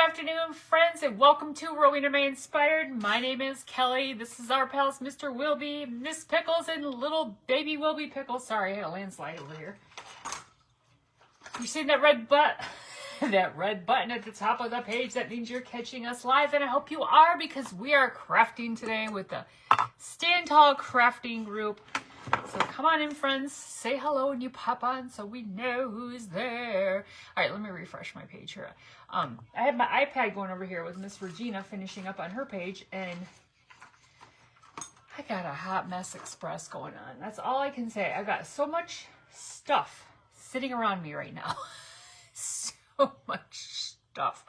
afternoon, friends, and welcome to Rowena May Inspired. My name is Kelly. This is our pals, Mr. Wilby, Miss Pickles, and little baby Wilby Pickles. Sorry, I had a landslide over here. You see that red button at the top of the page? That means you're catching us live, and I hope you are, because we are crafting today with the Stand Tall Crafting Group. So come on in, friends. Say hello when you pop on so we know who's there. All right, let me refresh my page here. I have my iPad going over here with Miss Regina finishing up on her page, and I got a hot mess express going on. That's all I can say. I've got so much stuff sitting around me right now. So much stuff.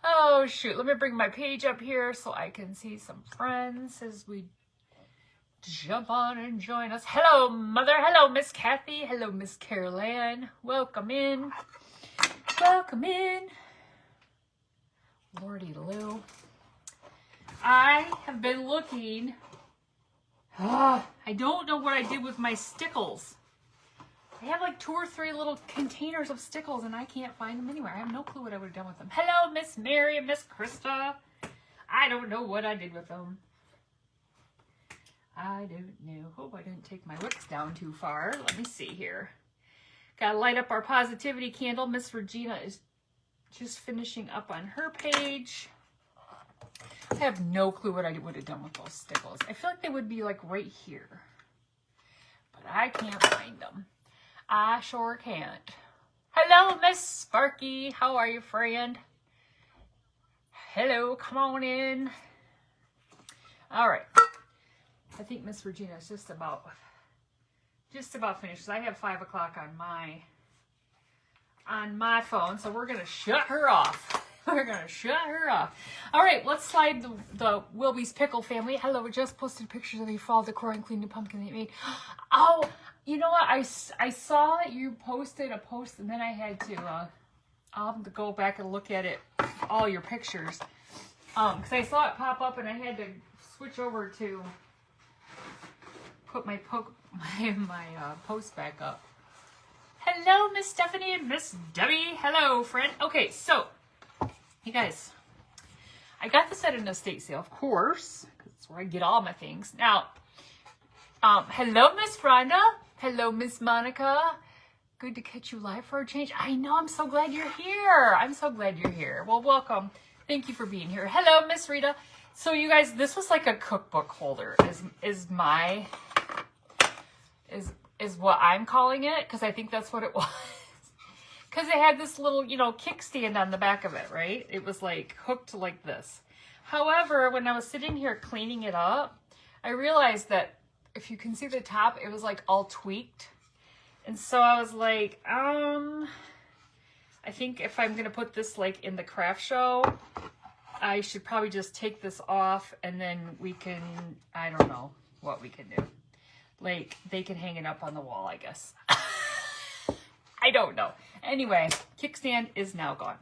Oh, shoot. Let me bring my page up here so I can see some friends as we jump on and join us. Hello, Mother. Hello, Miss Kathy. Hello, Miss Carol Ann. Welcome in. Welcome in. Lordy Lou. I have been looking. I don't know what I did with my stickles. I have like 2 or 3 little containers of stickles and I can't find them anywhere. I have no clue what I would have done with them. Hello, Miss Mary and Miss Krista. I don't know what I did with them. I don't know. Hope I didn't take my wicks down too far. Let me see here. Gotta light up our positivity candle. Miss Regina is just finishing up on her page. I have no clue what I would have done with those stickles. I feel like they would be like right here. But I can't find them. I sure can't. Hello, Miss Sparky. How are you, friend? Hello, come on in. All right. I think Miss Regina is just about finished. I have 5 o'clock on my phone, so we're gonna shut her off. We're gonna shut her off. All right, let's slide the Wilby's Pickle family. Hello, we just posted pictures of your fall decor, including the pumpkin that you made. Oh, you know what? I saw that you posted a post, and then I had to I'll have to go back and look at it, all your pictures, because I saw it pop up, and I had to switch over to put my post back up. Hello, Miss Stephanie and Miss Debbie. Hello, friend. Okay, so, you guys, I got this at an estate sale, of course, because it's where I get all my things. Now, hello, Miss Rhonda. Hello, Miss Monica. Good to catch you live for a change. I know, I'm so glad you're here. I'm so glad you're here. Well, welcome. Thank you for being here. Hello, Miss Rita. So, you guys, this was like a cookbook holder, is what I'm calling it, because I think that's what it was. Because it had this little, kickstand on the back of it, right? It was like hooked like this. However, when I was sitting here cleaning it up, I realized that if you can see the top, it was like all tweaked. And so I was like, I think if I'm going to put this like in the craft show, I should probably just take this off, and then we can, I don't know what we can do. Like, they can hang it up on the wall, I guess. I don't know. Anyway, kickstand is now gone.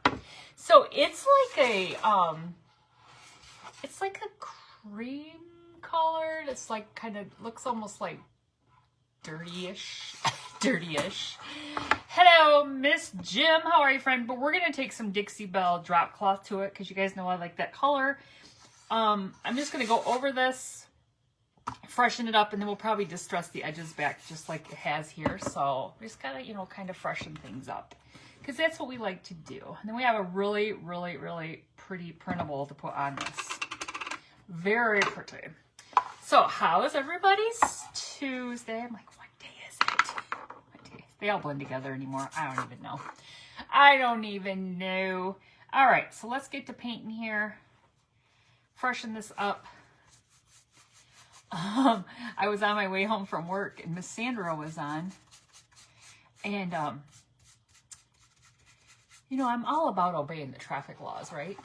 So it's like a cream colored. It's like kind of looks almost like dirty-ish. Dirty-ish. Hello, Miss Jim. How are you, friend? But we're going to take some Dixie Belle drop cloth to it, because you guys know I like that color. I'm just going to go over this, freshen it up, and then we'll probably distress the edges back just like it has here. So we just gotta, kind of freshen things up, because that's what we like to do. And then we have a really, really, really pretty printable to put on this. Very pretty. So how is everybody's Tuesday? I'm like, what day is it? What day? They all blend together anymore. I don't even know. I don't even know. All right, so let's get to painting here. Freshen this up. I was on my way home from work, and Miss Sandra was on, and I'm all about obeying the traffic laws, right?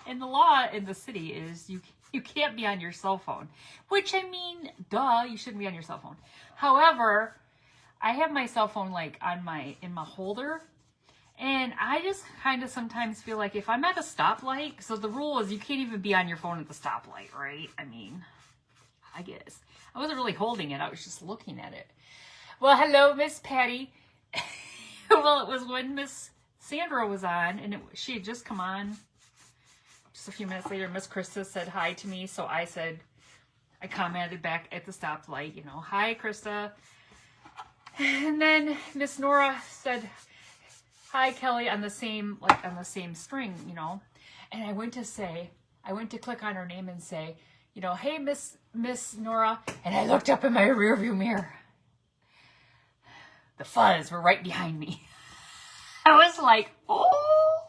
And the law in the city is you can't be on your cell phone, which, I mean, duh, you shouldn't be on your cell phone. However, I have my cell phone like in my holder, and I just kind of sometimes feel like if I'm at a stoplight, so the rule is you can't even be on your phone at the stoplight, right? I mean, I guess. I wasn't really holding it. I was just looking at it. Well, hello, Miss Patty. Well, it was when Miss Sandra was on, and she had just come on. Just a few minutes later, Miss Krista said hi to me, so I commented back at the stoplight, you know, hi, Krista. And then Miss Nora said, hi, Kelly, on the same string, you know. And I went to click on her name and say, you know, hey, Miss Nora. And I looked up in my rearview mirror. The Fuzz were right behind me. I was like, oh.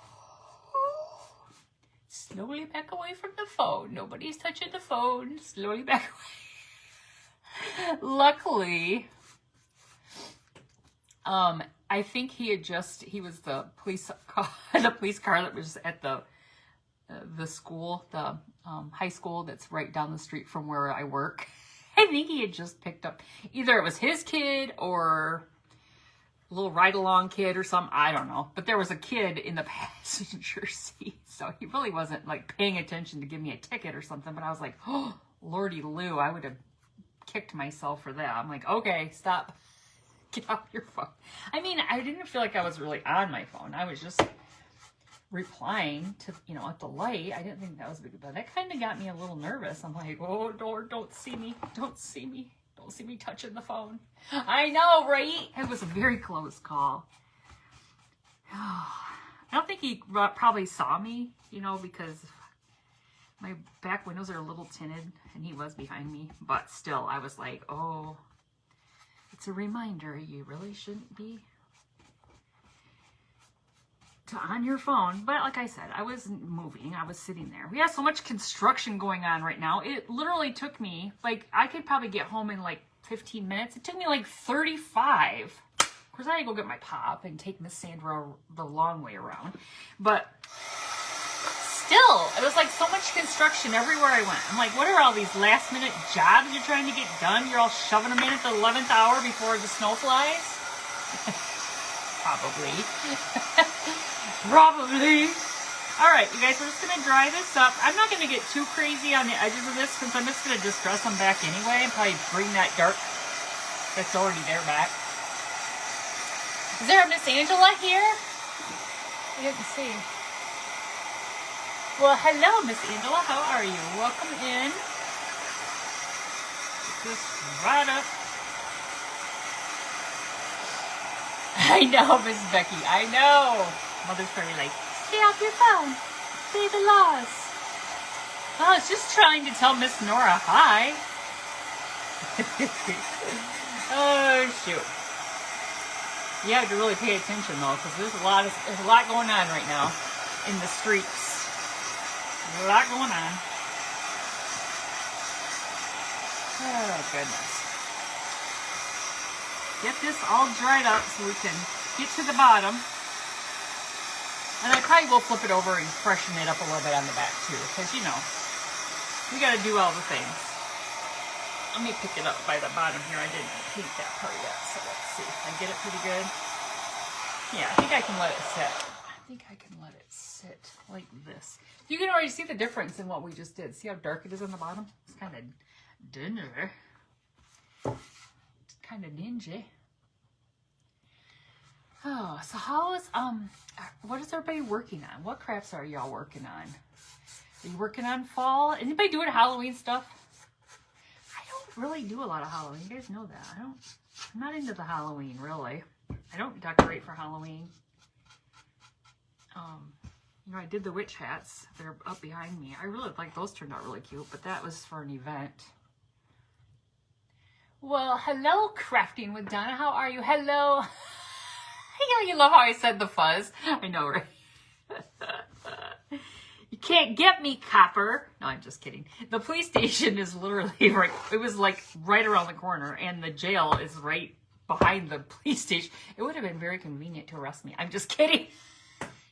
Slowly back away from the phone. Nobody's touching the phone. Slowly back away. Luckily, I think he was the police car that was at the school, the high school that's right down the street from where I work. I think he had just picked up, either it was his kid or a little ride-along kid or something. I don't know. But there was a kid in the passenger seat. So he really wasn't like paying attention to give me a ticket or something. But I was like, oh, Lordy Lou, I would have kicked myself for that. I'm like, okay, stop. Get off your phone. I mean, I didn't feel like I was really on my phone. I was just replying to, you know, at the light. I didn't think that was a big deal. That kind of got me a little nervous. I'm like, oh, don't see me. Don't see me. Don't see me touching the phone. I know, right? It was a very close call. I don't think he probably saw me, you know, because my back windows are a little tinted and he was behind me. But still, I was like, oh, it's a reminder you really shouldn't be on your phone. But like I said, I wasn't moving. I was sitting there. We have so much construction going on right now. It literally took me, like, I could probably get home in like 15 minutes. It took me like 35. Of course, I had to go get my pop and take Miss Sandra the long way around. But still, it was like so much construction everywhere I went. I'm like, what are all these last minute jobs you're trying to get done? You're all shoving them in at the 11th hour before the snow flies? Probably. Probably. All right, you guys, we're just going to dry this up. I'm not going to get too crazy on the edges of this since I'm just going to distress them back anyway and probably bring that dark that's already there back. Is there a Miss Angela here? I didn't see. Well, hello, Miss Angela. How are you? Welcome in. Get this right up. I know, Miss Becky. I know. Mother's probably like, stay off your phone. Say the laws. I was just trying to tell Miss Nora hi. Oh, shoot. You have to really pay attention, though, because there's a lot going on right now in the streets. A lot going on. Oh, goodness. Get this all dried up so we can get to the bottom. And I probably will flip it over and freshen it up a little bit on the back, too, because, you know, we got to do all the things. Let me pick it up by the bottom here. I didn't paint that part yet, so let's see. I get it pretty good. Yeah, I think I can let it sit. I think I can let it sit like this. You can already see the difference in what we just did. See how dark it is on the bottom? It's kind of dingy. It's kind of dingy. Oh, so how is, what is everybody working on? What crafts are y'all working on? Are you working on fall? Anybody doing Halloween stuff? Really do a lot of Halloween. You guys know that. I'm not into the Halloween, really. I don't decorate for Halloween. You know, I did the witch hats. They're up behind me. I really like those. Turned out really cute, but that was for an event. Well, hello, Crafting with Donna. How are you? Hello. You love how I said the fuzz. I know, right? You can't get me, copper. No, I'm just kidding. The police station is literally right. It was like right around the corner, and the jail is right behind the police station. It would have been very convenient to arrest me. I'm just kidding.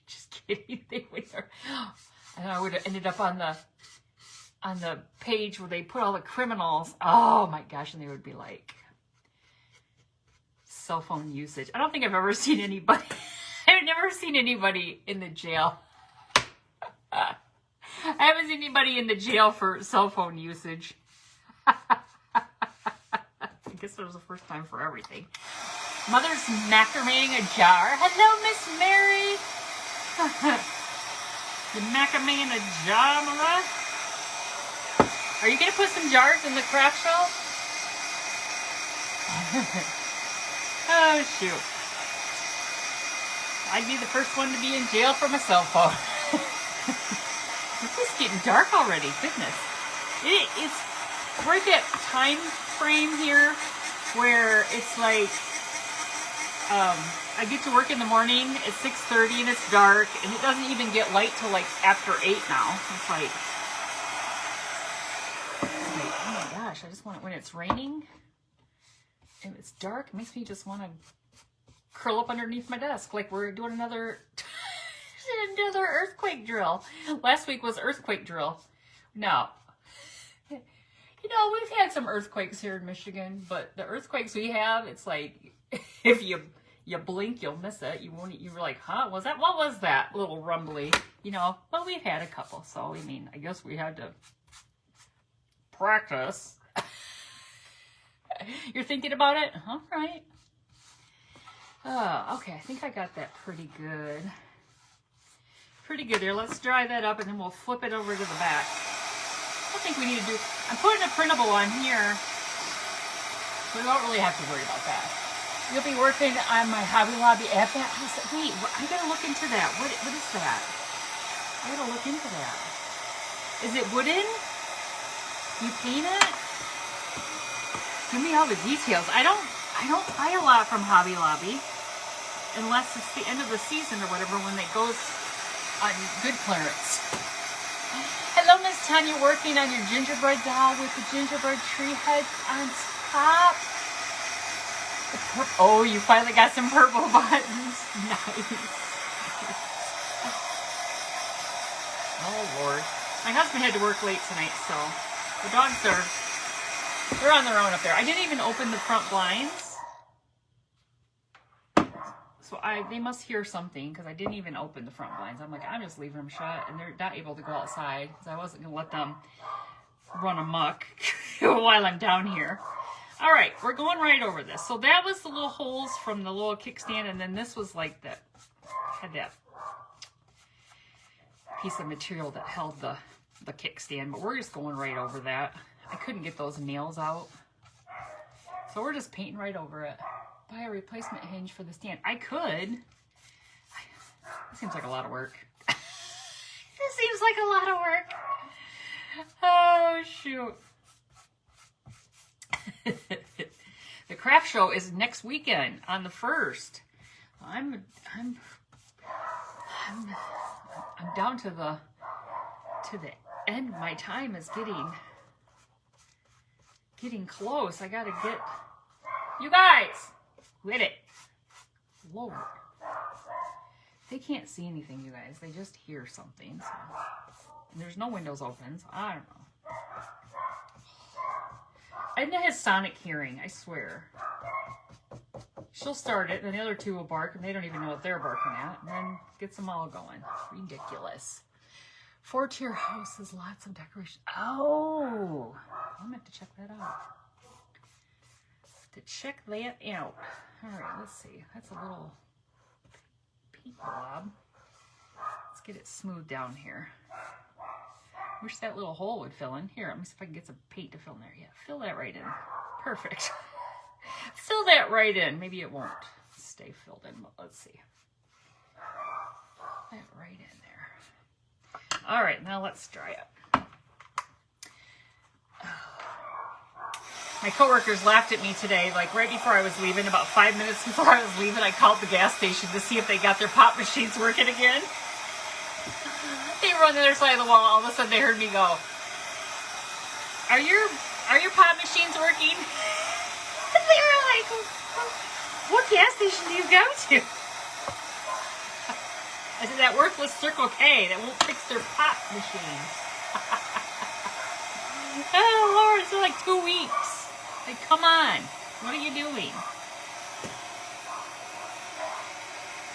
Just kidding. They would have, and I would have ended up on the page where they put all the criminals. Oh my gosh! And they would be like, cell phone usage. I don't think I've ever seen anybody. I've never seen anybody in the jail. I haven't seen anybody in the jail for cell phone usage. I guess it was the first time for everything. Mother's macrameing a jar. Hello, Miss Mary. The macadamia jamala. Are you going to put some jars in the craft show? Oh, shoot. I'd be the first one to be in jail for my cell phone. It's just getting dark already. Goodness. We're at that time frame here where it's like, I get to work in the morning at 6:30 and it's dark, and it doesn't even get light till like after 8 now. It's like, oh my gosh, I just want it when it's raining and it's dark. It makes me just want to curl up underneath my desk like we're doing another earthquake drill. Last week was earthquake drill. No. You know, we've had some earthquakes here in Michigan, but the earthquakes we have, it's like, if you blink, you'll miss it. You're like, huh, what was that little rumbly? You know, well, we've had a couple, so, I mean, I guess we had to practice. You're thinking about it? All right. Okay, I think I got that pretty good. Pretty good there. Let's dry that up, and then we'll flip it over to the back. I think we need to do, I'm putting a printable on here. We don't really have to worry about that. You'll be working on my Hobby Lobby app. Wait, I gotta look into that. What is that? I gotta look into that. Is it wooden? You paint it? Give me all the details. I don't buy a lot from Hobby Lobby unless it's the end of the season or whatever when it goes on good clearance. Hello, Miss Tanya, working on your gingerbread doll with the gingerbread tree heads on top. Oh, you finally got some purple buttons. Nice. Oh, Lord. My husband had to work late tonight, so the dogs they're on their own up there. I didn't even open the front blinds. So they must hear something because I didn't even open the front blinds. I'm like, I'm just leaving them shut, and they're not able to go outside because I wasn't going to let them run amok while I'm down here. All right, we're going right over this. So that was the little holes from the little kickstand, and then this was like that, had that piece of material that held the kickstand, but we're just going right over that. I couldn't get those nails out, so we're just painting right over it. Buy a replacement hinge for the stand. I could. It seems like a lot of work. This seems like a lot of work. Oh, shoot. The craft show is next weekend on the 1st. I'm down to the end. My time is getting close. I gotta get you guys. Quit it. Lord. They can't see anything, you guys. They just hear something. So. And there's no windows open, so I don't know. Edna has sonic hearing, I swear. She'll start it, then the other two will bark, and they don't even know what they're barking at, and then gets them all going. Ridiculous. 4-tier houses, lots of decoration. Oh! I'm going to have to check that out. Check that out. All right, let's see. That's a little paint blob. Let's get it smooth down here. Wish that little hole would fill in. Here, let me see if I can get some paint to fill in there. Yeah, fill that right in. Perfect. Fill that right in. Maybe it won't stay filled in, but let's see. That right in there. All right, now let's dry it. My coworkers laughed at me today, like right before I was leaving, about 5 minutes before I was leaving, I called the gas station to see if they got their pop machines working again. They were on the other side of the wall. All of a sudden they heard me go, Are your pop machines working? And they were like, what gas station do you go to? I said, that worthless Circle K that won't fix their pop machines. Oh, Lord, it's been like 2 weeks. Like, come on. What are you doing?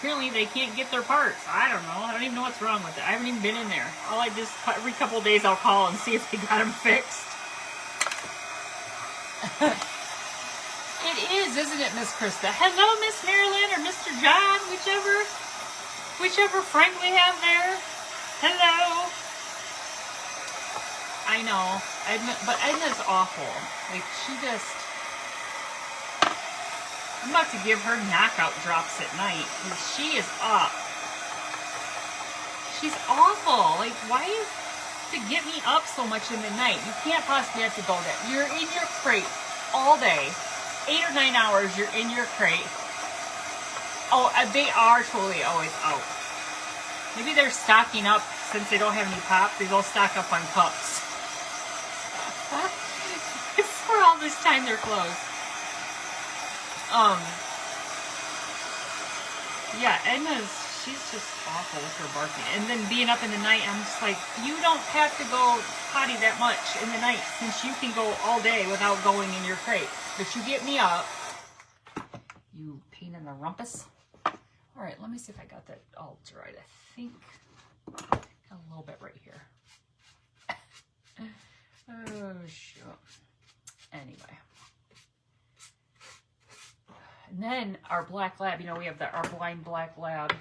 Apparently they can't get their parts. I don't know. I don't even know what's wrong with it. I haven't even been in there. Every couple of days I'll call and see if they got them fixed. It is, isn't it, Miss Krista? Hello, Miss Marilyn or Mr. John, Whichever friend we have there. Hello. I know. But Edna's awful. Like, she just... I'm about to give her knockout drops at night. Because she is up. She's awful. Like, why to get me up so much in the night? You can't possibly have to go there. You're in your crate all day. 8 or 9 hours, you're in your crate. Oh, they are totally always out. Maybe they're stocking up since they don't have any pop. They go stock up on cups. For all this time they're closed. Yeah, she's just awful with her barking. And then being up in the night, I'm just like, you don't have to go potty that much in the night since you can go all day without going in your crate. But you get me up. You pain in the rumpus. All right, let me see if I got that all dried. I think got a little bit right here. Oh, shoot. Anyway. And then our black lab, you know, we have our blind black lab.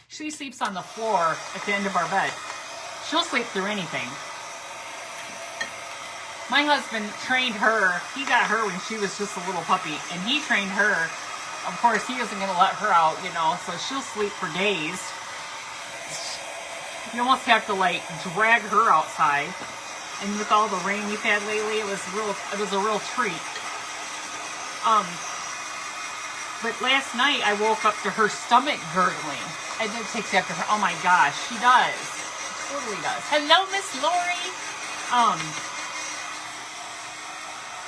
She sleeps on the floor at the end of our bed. She'll sleep through anything. My husband trained her. He got her when she was just a little puppy, and he trained her. Of course, he isn't going to let her out, you know, so she'll sleep for days. You almost have to, like, drag her outside. And with all the rain we've had lately, it was a real treat. But last night, I woke up to her stomach gurgling. And it takes after her. Oh, my gosh, she does. She totally does. Hello, Miss Lori.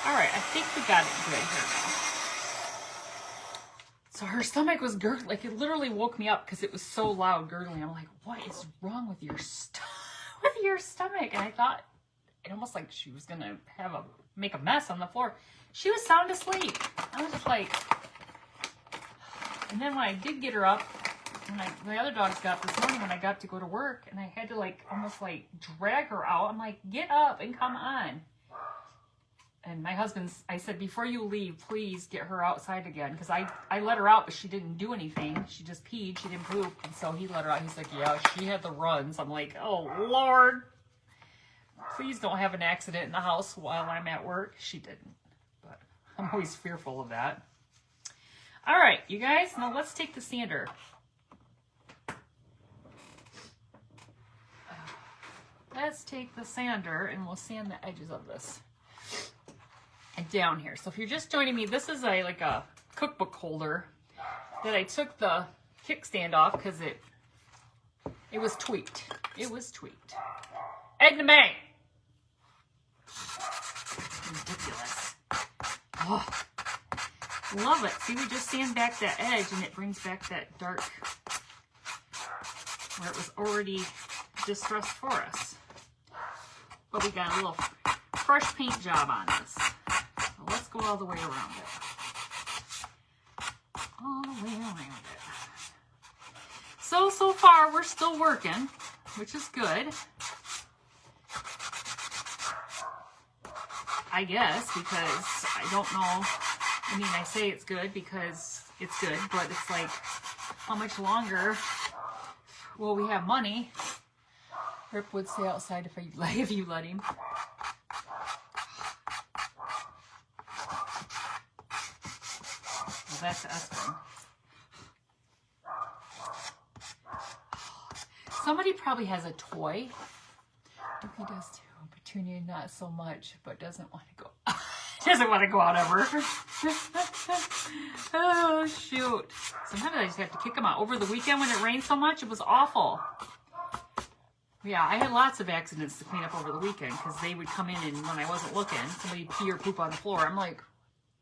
All right, I think we got it good here now. So her stomach was gurgling. Like, it literally woke me up because it was so loud gurgling. I'm like, what is wrong with your stomach? And I thought it almost like she was going to make a mess on the floor. She was sound asleep. I was just like... And then when I did get her up, the other dogs got up this morning when I got to go to work, and I had to, like, almost, like, drag her out. I'm like, get up and come on. And my I said, before you leave, please get her outside again. Because I let her out, but she didn't do anything. She just peed. She didn't poop. And so he let her out. He's like, yeah, she had the runs. I'm like, oh, Lord. Please don't have an accident in the house while I'm at work. She didn't. But I'm always fearful of that. All right, you guys. Now let's take the sander. Let's take the sander and we'll sand the edges of this. And down here. So if you're just joining me, this is like a cookbook holder that I took the kickstand off because it was tweaked. It was tweaked. Edna May. Ridiculous. Oh, love it. See, we just sand back that edge and it brings back that dark where it was already distressed for us. But we got a little fresh paint job on this. So let's go all the way around it. All the way around it. So far we're still working, which is good. I guess, because I don't know. I mean, I say it's good because it's good, but it's like, how much longer will we have money? Rip would stay outside if you let him. Well, that's Espen. Somebody probably has a toy. If he does too. Petunia, not so much, but doesn't want to go. Doesn't want to go out ever. Oh, shoot. Sometimes I just have to kick him out. Over the weekend when it rained so much, it was awful. Yeah, I had lots of accidents to clean up over the weekend because they would come in and when I wasn't looking, somebody pee or poop on the floor. I'm like,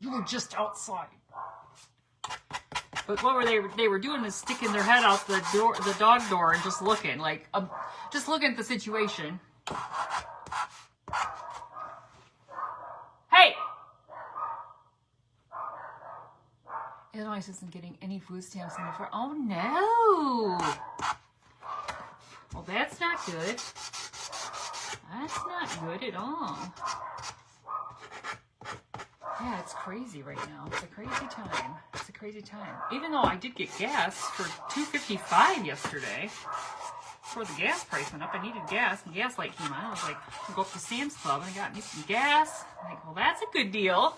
you were just outside. But what they were doing is sticking their head out the dog door and just looking, like, just looking at the situation. Hey! Illinois isn't getting any food stamps in the farm. Oh no! Well, that's not good. That's not good at all. Yeah, it's crazy right now. It's a crazy time. It's a crazy time. Even though I did get gas for $2.55 yesterday. Before the gas price went up, I needed gas. And gas light came on. I was like, I'll go up to Sam's Club and I got me some gas. I'm like, well, that's a good deal.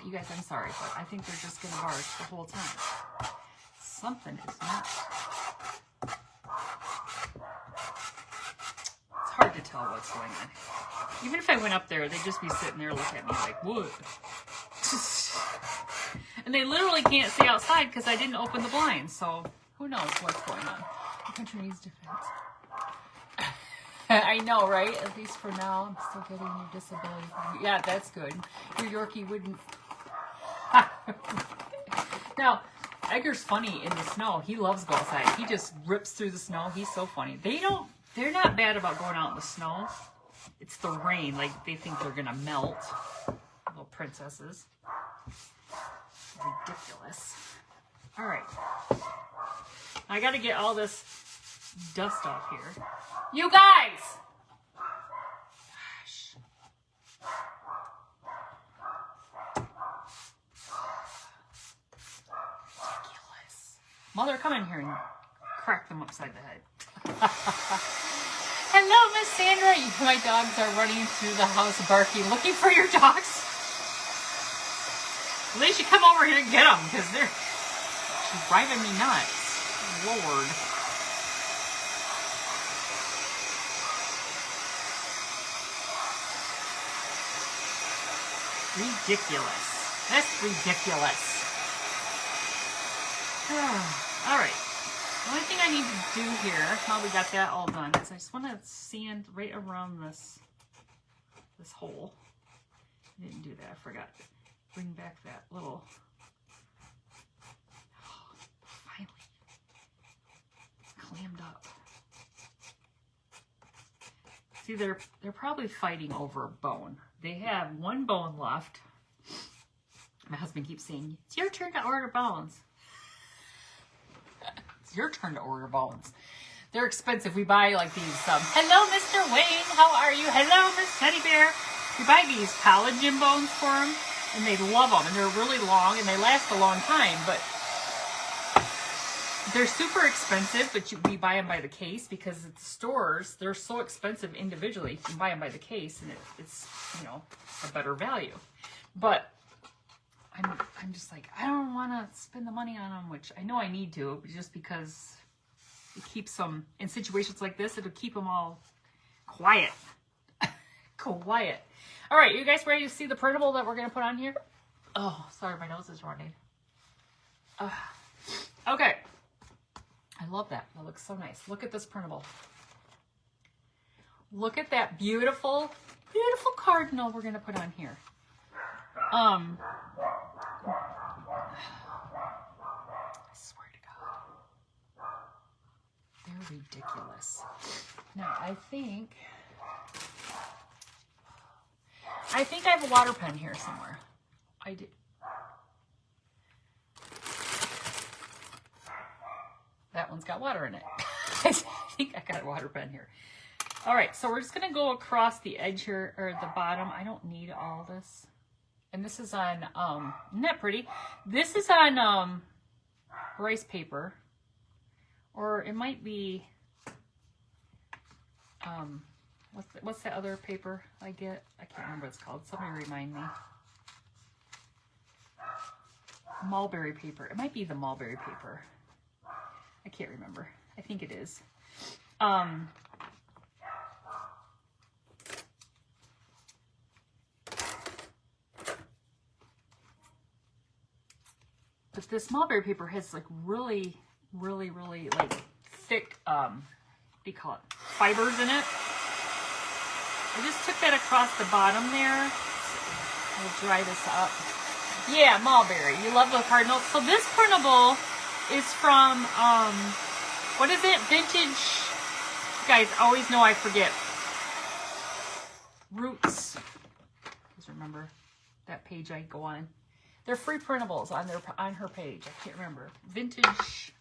You guys, I'm sorry, but I think they're just going to barge the whole time. Something is not. It's hard to tell what's going on. Even if I went up there, they'd just be sitting there looking at me like, what? And they literally can't see outside because I didn't open the blinds. So who knows what's going on. The country needs defense. I know, right? At least for now, I'm still getting your disability. Yeah, that's good. Your Yorkie wouldn't. Now, Edgar's funny in the snow. He loves to go outside. He just rips through the snow. He's so funny. They're not bad about going out in the snow. It's the rain. Like, they think they're going to melt. Little princesses. Ridiculous. All right. I got to get all this dust off here. You guys! Gosh. Ridiculous. Mother, come in here and crack them upside the head. Hello, Miss Sandra. My dogs are running through the house barking, looking for your dogs. Well, they should come over here and get them, because she's driving me nuts. Lord. Ridiculous. That's ridiculous. All right. The only thing I need to do here, now we got that all done, is I just want to sand right around this hole. I didn't do that. I forgot to bring back that little. Finally. Clammed up. See, they're probably fighting over a bone. They have one bone left. My husband keeps saying, it's your turn to order bones. It's your turn to order bones. They're expensive. We buy like these, hello, Mr. Wayne. How are you? Hello, Miss Teddy Bear. We buy these collagen bones for them, and they love them, and they're really long, and they last a long time, but they're super expensive, but we buy them by the case because at the stores, they're so expensive individually. You can buy them by the case, and it's a better value. But I'm just like, I don't want to spend the money on them, which I know I need to, just because it keeps them, in situations like this, it'll keep them all quiet. Quiet. All right, you guys ready to see the printable that we're going to put on here? Oh, sorry, my nose is running. Okay. I love that. That looks so nice. Look at this printable. Look at that beautiful, beautiful cardinal we're going to put on here. I swear to God. They're ridiculous. Now, I think I have a water pen here somewhere. I did. That one's got water in it. I think I got a water pen here. All right, so we're just going to go across the edge here, or the bottom. I don't need all this. And this is on, isn't that pretty? This is on rice paper. Or it might be, what's that other paper I get? I can't remember what it's called. Somebody remind me. Mulberry paper. It might be the mulberry paper. I can't remember. I think it is. But this mulberry paper has like really like thick, what do you call it? Fibers in it. I just took that across the bottom there. I'll dry this up. Yeah, mulberry. You love the cardinal. So this printable is from, what is it? Vintage. You guys always know I forget. Roots. Just remember that page I go on. They're free printables on her page. I can't remember. Vintage.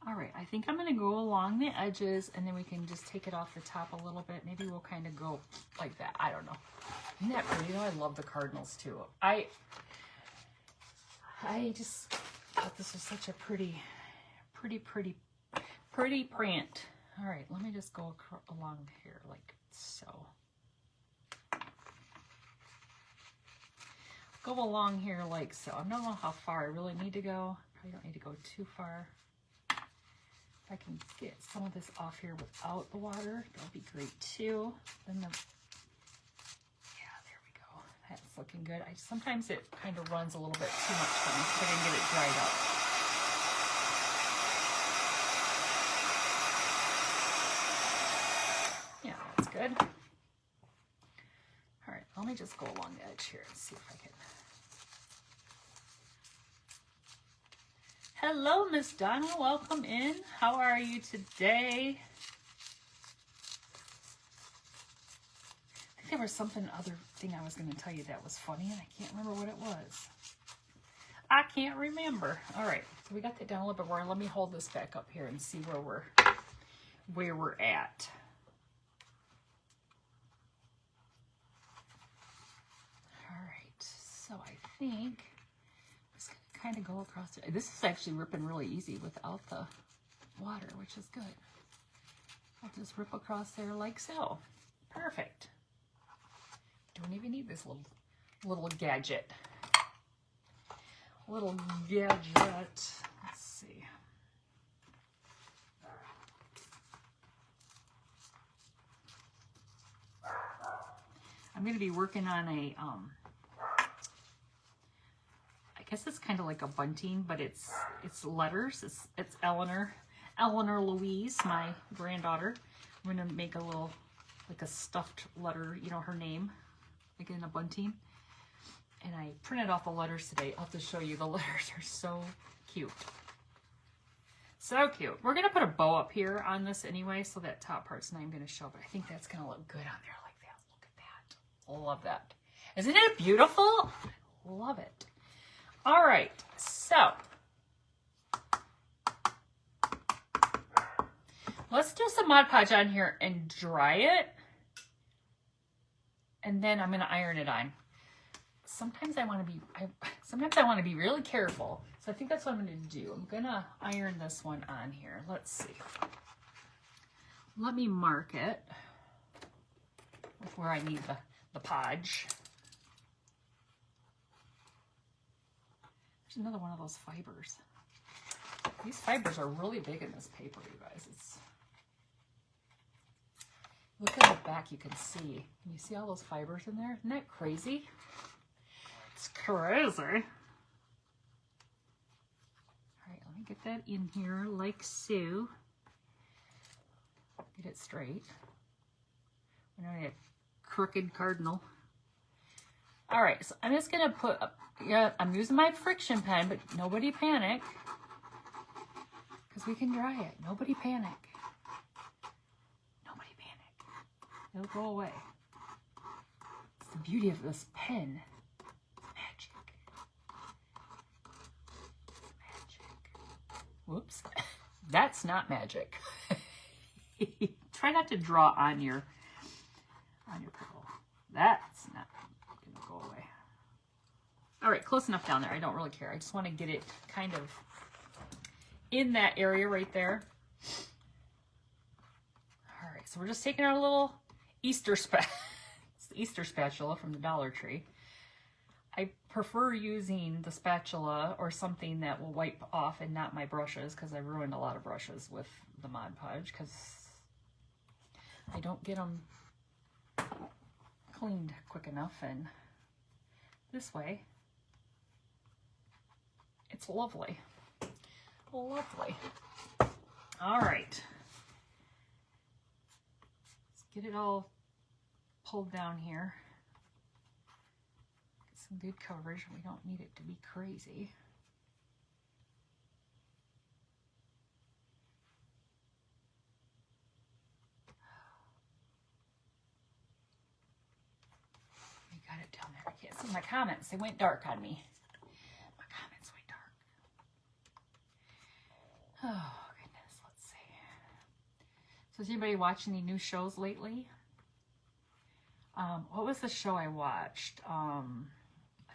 All right, I think I'm going to go along the edges, and then we can just take it off the top a little bit. Maybe we'll kind of go like that. I don't know. Isn't that pretty? You know, I love the cardinals too. I just thought this was such a pretty print. All right, let me just go along here like so. Go along here like so. I don't know how far I really need to go. Probably don't need to go too far. If I can get some of this off here without the water, that'd be great too. Then the, yeah, there we go. That's looking good. Sometimes it kind of runs a little bit too much for me, so I can get it dried up. Yeah, that's good. All right, let me just go along the edge here and see if I can. Hello, Miss Donna. Welcome in. How are you today? I think there was other thing I was going to tell you that was funny, and I can't remember what it was. I can't remember. All right, so we got that down a little bit more. Let me hold this back up here and see where we're at. All right, so I think kind of go across it. This is actually ripping really easy without the water, which is good. I'll just rip across there like so. Perfect. Don't even need this little gadget. Little gadget. Let's see. I'm going to be working on a I guess it's kind of like a bunting, but it's letters. It's Eleanor Louise, my granddaughter. I'm gonna make a little, like a stuffed letter, you know, her name, like in a bunting. And I printed off the letters today. I'll have to show you. The letters are so cute. So cute. We're gonna put a bow up here on this anyway, so that top part's not even gonna show, but I think that's gonna look good on there like that. Look at that. I love that. Isn't it beautiful? Love it. All right, so let's do some Mod Podge on here and dry it, and then I'm gonna iron it on. Sometimes I want to be really careful, so I think that's what I'm gonna do. I'm gonna iron this one on here. Let's see. Let me mark it with where I need the podge. Another one of those fibers. These fibers are really big in this paper, you guys. Look at the back, you can see. Can you see all those fibers in there? Isn't that crazy? It's crazy. All right, let me get that in here like so. Get it straight. We don't need a crooked cardinal. All right, so I'm just gonna put up, yeah, I'm using my friction pen, but nobody panic, because we can dry it. Nobody panic. Nobody panic. It'll go away. It's the beauty of this pen. Magic. Magic. Whoops. That's not magic. Try not to draw on your pencil. That's not gonna go away. All right, close enough down there. I don't really care. I just want to get it kind of in that area right there. All right, so we're just taking our little Easter spatula from the Dollar Tree. I prefer using the spatula or something that will wipe off and not my brushes, because I ruined a lot of brushes with the Mod Podge because I don't get them cleaned quick enough. And this way, it's lovely. Lovely. All right. Let's get it all pulled down here. Get some good coverage. We don't need it to be crazy. We got it down there. I can't see my comments. They went dark on me. My comments went dark. Oh, goodness. So is anybody watching any new shows lately? What was the show I watched? I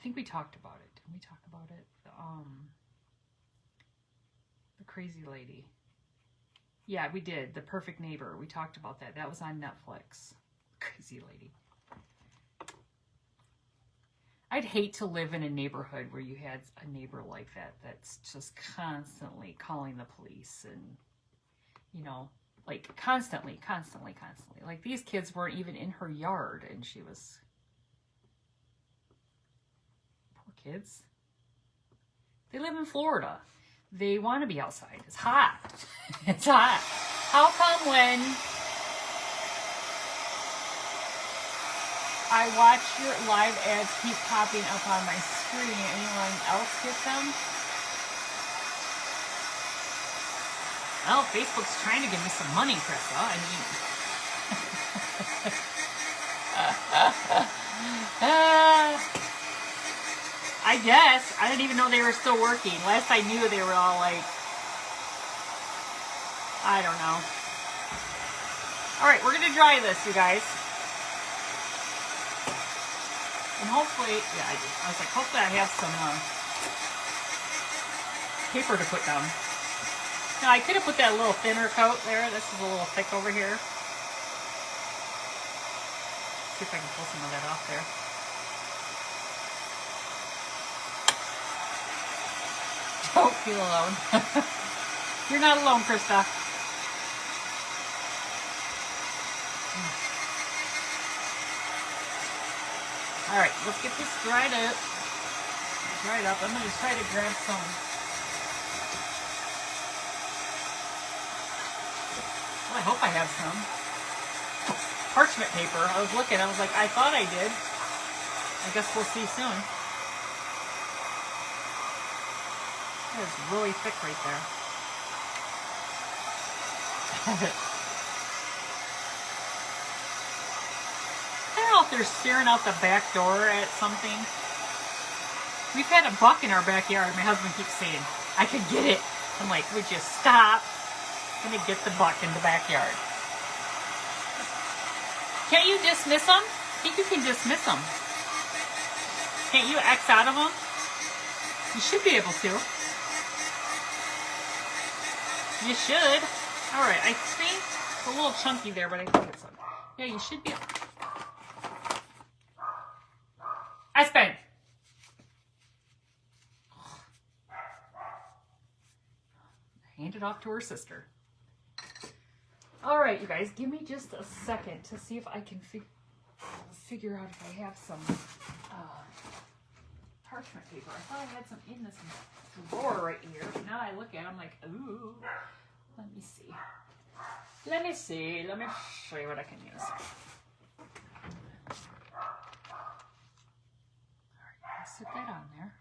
think we talked about it. Didn't we talk about it? The crazy lady. Yeah, we did. The Perfect Neighbor. We talked about that. That was on Netflix. Crazy lady. I'd hate to live in a neighborhood where you had a neighbor like that that's just constantly calling the police and, you know, like constantly. Like these kids weren't even in her yard and she was... Poor kids. They live in Florida. They want to be outside. It's hot. It's hot. How come when I watch your live ads keep popping up on my screen, anyone else get them? Well, Facebook's trying to give me some money, Krista. I mean... I guess. I didn't even know they were still working. Last I knew, they were all like... I don't know. Alright, we're going to dry this, you guys. And hopefully... Yeah, I was like, hopefully I have some paper to put down. Now, I could have put that little thinner coat there. This is a little thick over here. See if I can pull some of that off there. Don't feel alone. You're not alone, Krista. Alright, let's get this dried up. I'm going to try to grab some. Well, I hope I have some. Parchment paper. I was looking. I was like, I thought I did. I guess we'll see soon. That is really thick right there. I don't know if they're staring out the back door at something. We've had a buck in our backyard. My husband keeps saying, I could get it. I'm like, would you stop? I'm going to get the buck in the backyard. Can't you dismiss them? I think you can dismiss them. Can't you X out of them? You should be able to. You should. Alright, I think it's a little chunky there, but I think it's... Yeah, you should be... Aspen! Hand it off to her sister. Alright, you guys, give me just a second to see if I can figure out if I have some parchment paper. I thought I had some in this drawer right here. Now I look at it, I'm like, ooh. Let me see. Let me show you what I can use. Alright, sit that on there.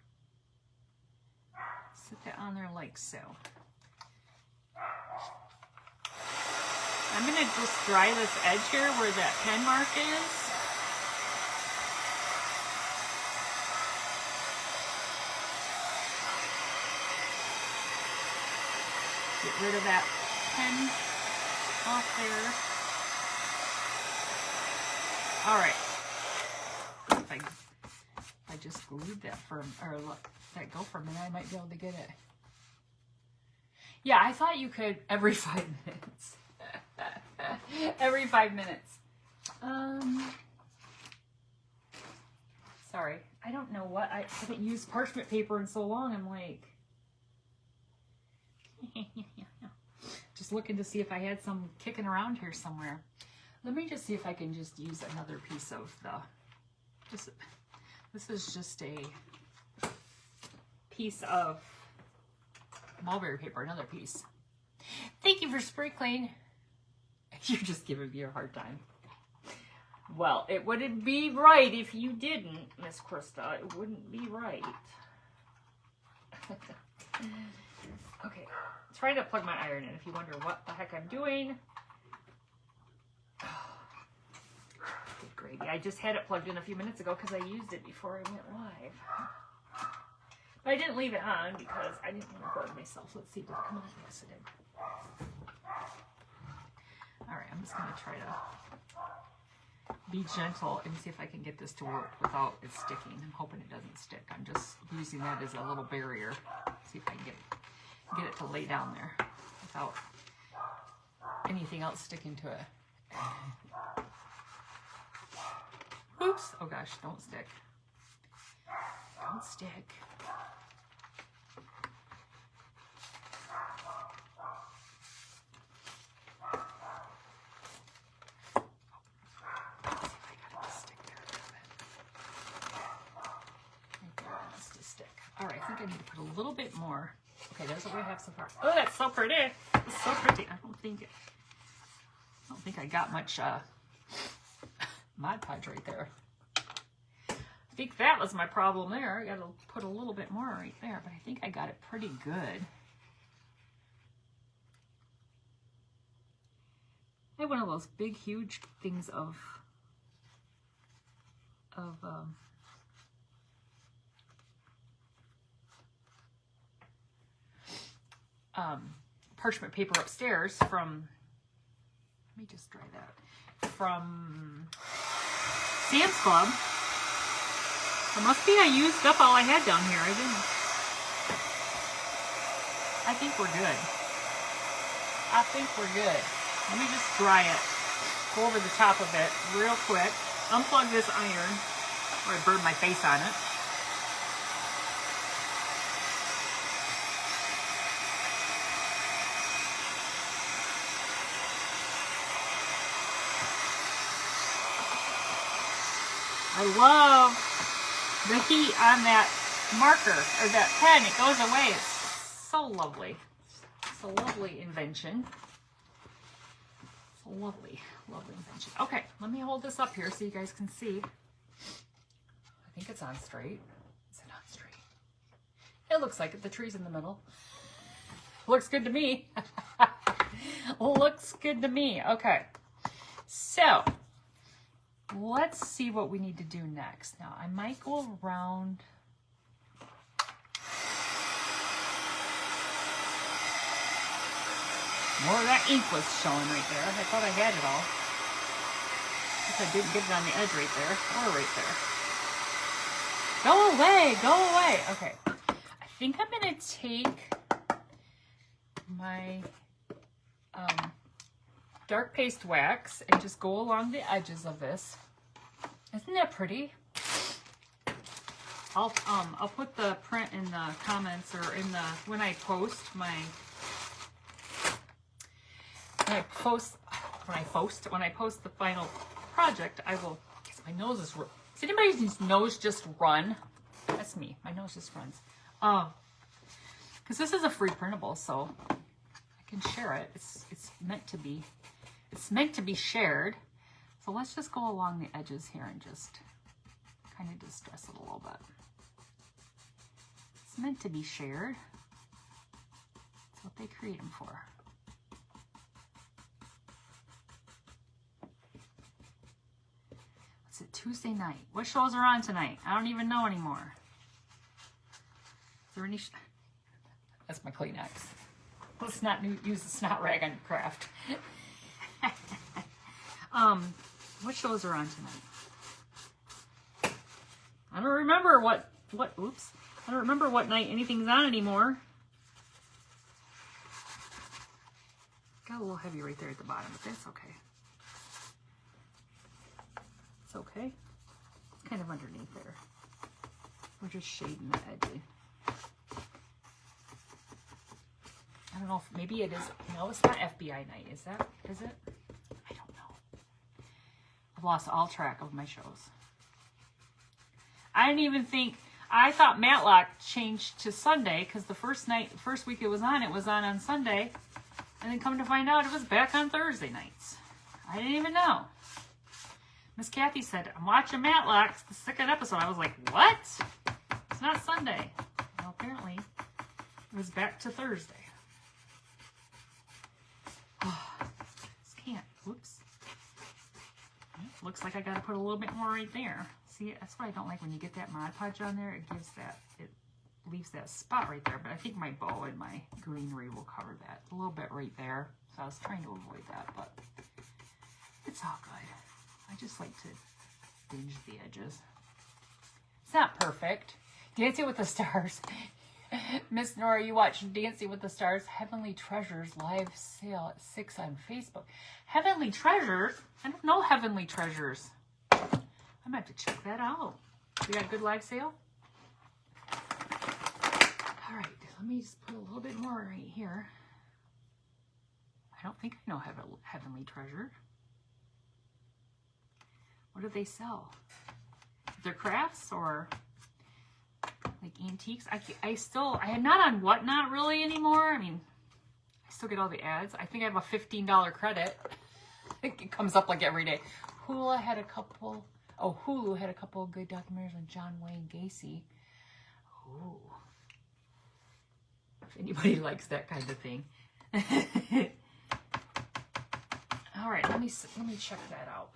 Sit that on there like so. I'm going to just dry this edge here where that pen mark is. Get rid of that pen off there. Alright. If I just glued that for, or let go for a minute, I might be able to get it. Yeah, I thought you could every 5 minutes. Every 5 minutes. Sorry. I don't know what. I haven't used parchment paper in so long. I'm like... just looking to see if I had some kicking around here somewhere. Let me just see if I can just use another piece of the... This is just a piece of mulberry paper, another piece. Thank you for sprinkling. You're just giving me a hard time. Well, it wouldn't be right if you didn't, Miss Krista. It wouldn't be right. Okay, trying to plug my iron in if you wonder what the heck I'm doing. Good gravy. I just had it plugged in a few minutes ago because I used it before I went live. But I didn't leave it on because I didn't want to burn myself. Let's see, did it come on? Yes, it did. All right, I'm just going to try to be gentle and see if I can get this to work without it sticking. I'm hoping it doesn't stick. I'm just using that as a little barrier. See if I can get it to lay down there without anything else sticking to it. Oops. Oh gosh, don't stick. Don't stick. All right, I think I need to put a little bit more. Okay, there's what we have so far. Oh, that's so pretty. It's so pretty. I don't think I got much Mod Podge right there. I think that was my problem there. I got to put a little bit more right there, but I think I got it pretty good. I have one of those big, huge things of parchment paper upstairs from, let me just dry that, from Sam's Club. It must be I used up all I had down here. I think we're good. I think we're good. Let me just dry it. Go over the top of it real quick. Unplug this iron, or I burned my face on it. I love the heat on that marker, or that pen. It goes away. It's so lovely. It's a lovely invention. It's a lovely, lovely invention. Okay, let me hold this up here so you guys can see. I think it's on straight. Is it on straight? It looks like it. The tree's in the middle. Looks good to me. Looks good to me. Okay, so let's see what we need to do next. Now, I might go around. More of that ink was showing right there. I thought I had it all. Guess I didn't get it on the edge right there, or right there. Go away, go away. Okay, I think I'm gonna take my dark paste wax and just go along the edges of this. Isn't that pretty? I'll put the print in the comments, or in the when I post the final project. I will. My nose is. Is anybody's nose just run? That's me. My nose just runs. Because this is a free printable, so I can share it. It's meant to be. It's meant to be shared. So let's just go along the edges here and just kind of distress it a little bit. It's meant to be shared. That's what they create them for. What's it, Tuesday night? What shows are on tonight? I don't even know anymore. Is there any... That's my Kleenex. Let's not use the snot rag on your craft. What shows are on tonight? I don't remember oops. I don't remember what night anything's on anymore. Got a little heavy right there at the bottom, but that's okay. It's okay. It's kind of underneath there. We're just shading the edges. I don't know if maybe it is. No, it's not FBI night. Is it? I don't know. I've lost all track of my shows. I didn't even think. I thought Matlock changed to Sunday because the first week it was on Sunday, and then come to find out it was back on Thursday nights. I didn't even know. Miss Kathy said, "I'm watching Matlock. It's the second episode." I was like, "What? It's not Sunday." Well, apparently it was back to Thursday. This can't. Whoops. Looks like I got to put a little bit more right there. See, that's what I don't like when you get that Mod Podge on there. It leaves that spot right there. But I think my bow and my greenery will cover that a little bit right there. So I was trying to avoid that, but It's all good. I just like to dinge the edges. It's not perfect. Dancing with the Stars. Miss Nora, you watch Dancing with the Stars Heavenly Treasures live sale at 6 on Facebook. Heavenly Treasures? I don't know Heavenly Treasures. I might have to check that out. We got a good live sale? All right, let me just put a little bit more right here. I don't think I know Heavenly Treasure. What do they sell? They're crafts or like antiques? I'm not on Whatnot really anymore. I mean, I still get all the ads. I think I have a $15 credit. I think it comes up like every day. Hulu had a couple of good documentaries on John Wayne Gacy. Ooh. If anybody likes that kind of thing. All right, let me check that out.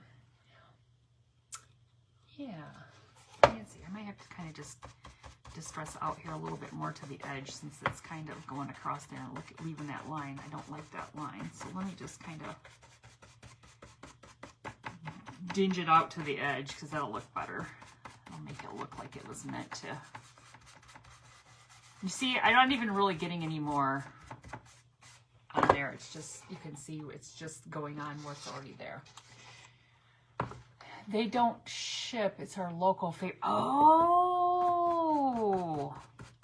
Yeah, fancy. I might have to kind of just distress out here a little bit more to the edge since it's kind of going across there and leaving that line. I don't like that line, so let me just kind of dinge it out to the edge because that'll look better. It'll make it look like it was meant to. You see, I'm not even really getting any more on there. It's just, you can see it's just going on where it's already there. They don't ship. It's our local favorite. Oh,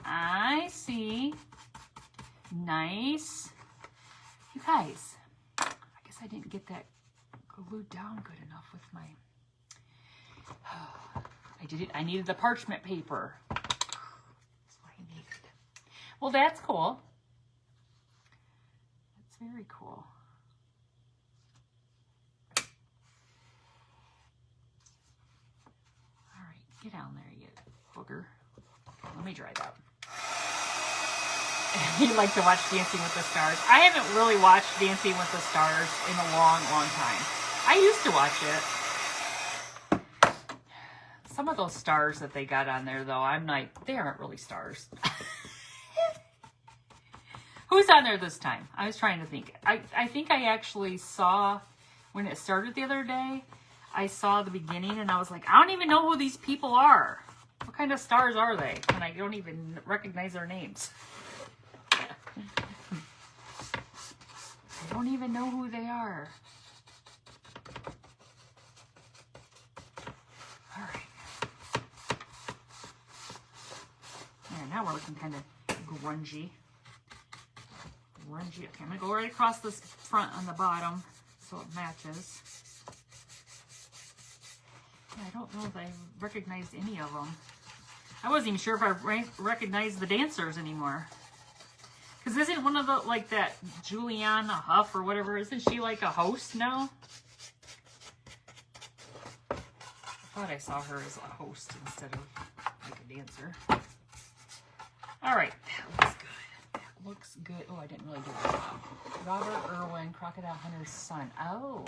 I see. Nice. You guys, I guess I didn't get that glued down good enough with my... I needed the parchment paper. That's what I needed. Well, that's cool. That's very cool. Get down there, you booger. Let me dry that. You like to watch Dancing with the Stars. I haven't really watched Dancing with the Stars in a long, long time. I used to watch it. Some of those stars that they got on there, though, I'm like, they aren't really stars. Who's on there this time? I was trying to think. I think I actually saw, when it started the other day, I saw the beginning and I was like, I don't even know who these people are. What kind of stars are they? And I don't even recognize their names. I don't even know who they are. All right. Yeah, now we're looking kind of grungy. Okay, I'm going to go right across this front on the bottom so it matches. I don't know if I recognized any of them. I wasn't even sure if I recognized the dancers anymore. Because isn't one of the, like that Juliana Huff or whatever, isn't she like a host now? I thought I saw her as a host instead of like a dancer. All right, that looks good. That looks good. Oh, I didn't really do that. Robert Irwin, Crocodile Hunter's son. Oh.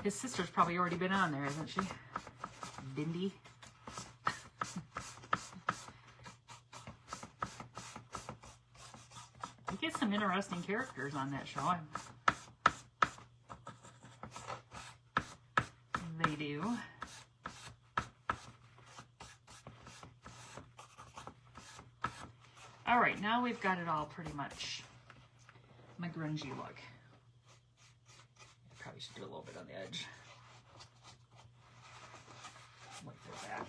His sister's probably already been on there, isn't she? Bindi. You get some interesting characters on that show. They do. All right, now we've got it all pretty much. My grungy look. Probably should do a little bit on the edge. Wipe it back.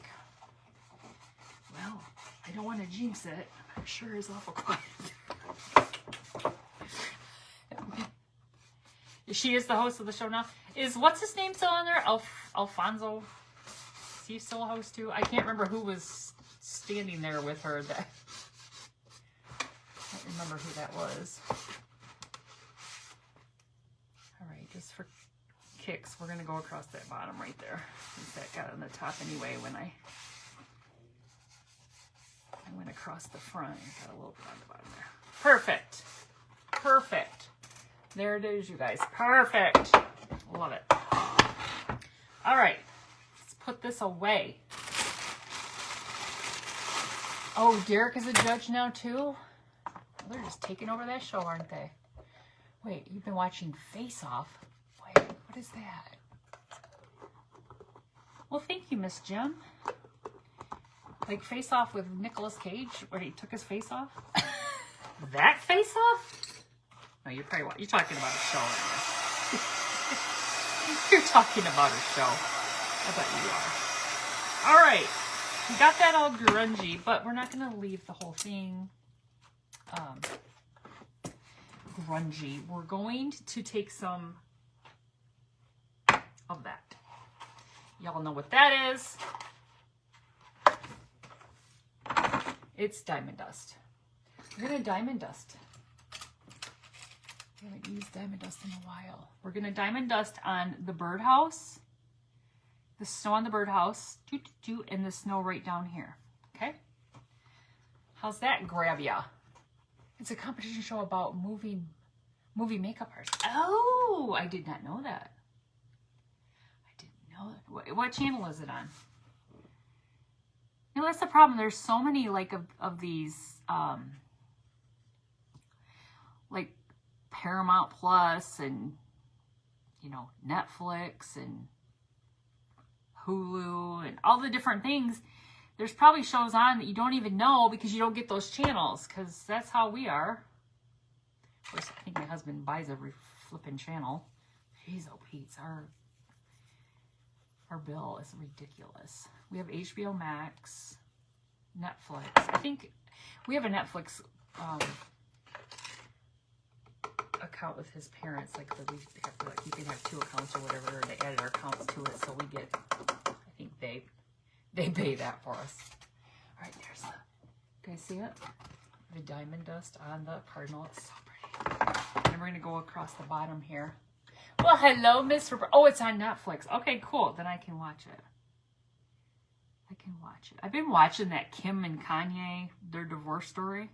Well, I don't want to jinx it. I'm sure is awful quiet. She is the host of the show now. Is what's his name still on there? Alfonso? Is he still a host too? I can't remember who was standing there with her. That I don't remember who that was. Just for kicks, we're going to go across that bottom right there. Since that got on the top anyway when I went across the front. I got a little bit on the bottom there. Perfect. Perfect. There it is, you guys. Perfect. Love it. All right. Let's put this away. Oh, Derek is a judge now too? Well, they're just taking over that show, aren't they? Wait, you've been watching Face Off? What? What is that? Well, thank you, Miss Jim. Like Face Off with Nicolas Cage, where he took his face off. That Face Off? No, you're talking about a show. You're talking about a show. I bet you are. All right, we got that all grungy, but we're not going to leave the whole thing grungy. We're going to take some of that. Y'all know what that is. It's diamond dust. We're going to diamond dust. I haven't used diamond dust in a while. We're going to diamond dust on the birdhouse, the snow on the birdhouse, and the snow right down here. Okay? How's that grab ya? It's a competition show about movie makeup artists. Oh, I did not know that. I didn't know that. What channel is it on? You know, that's the problem. There's so many like of these like Paramount Plus and, you know, Netflix and Hulu and all the different things. There's probably shows on that you don't even know because you don't get those channels, because that's how we are. Of course, I think my husband buys every flipping channel. Jeez, oh Pete, our bill is ridiculous. We have HBO Max, Netflix. I think we have a Netflix account with his parents. Like we have to, like, you can have 2 accounts or whatever. Or they added our accounts to it, so we get. I think they pay that for us. All right, there's the. You guys see it? The diamond dust on the Cardinal. It's so pretty. And we're gonna go across the bottom here. Well, hello, Miss. Oh, it's on Netflix. Okay, cool. Then I can watch it. I've been watching that Kim and Kanye, their divorce story.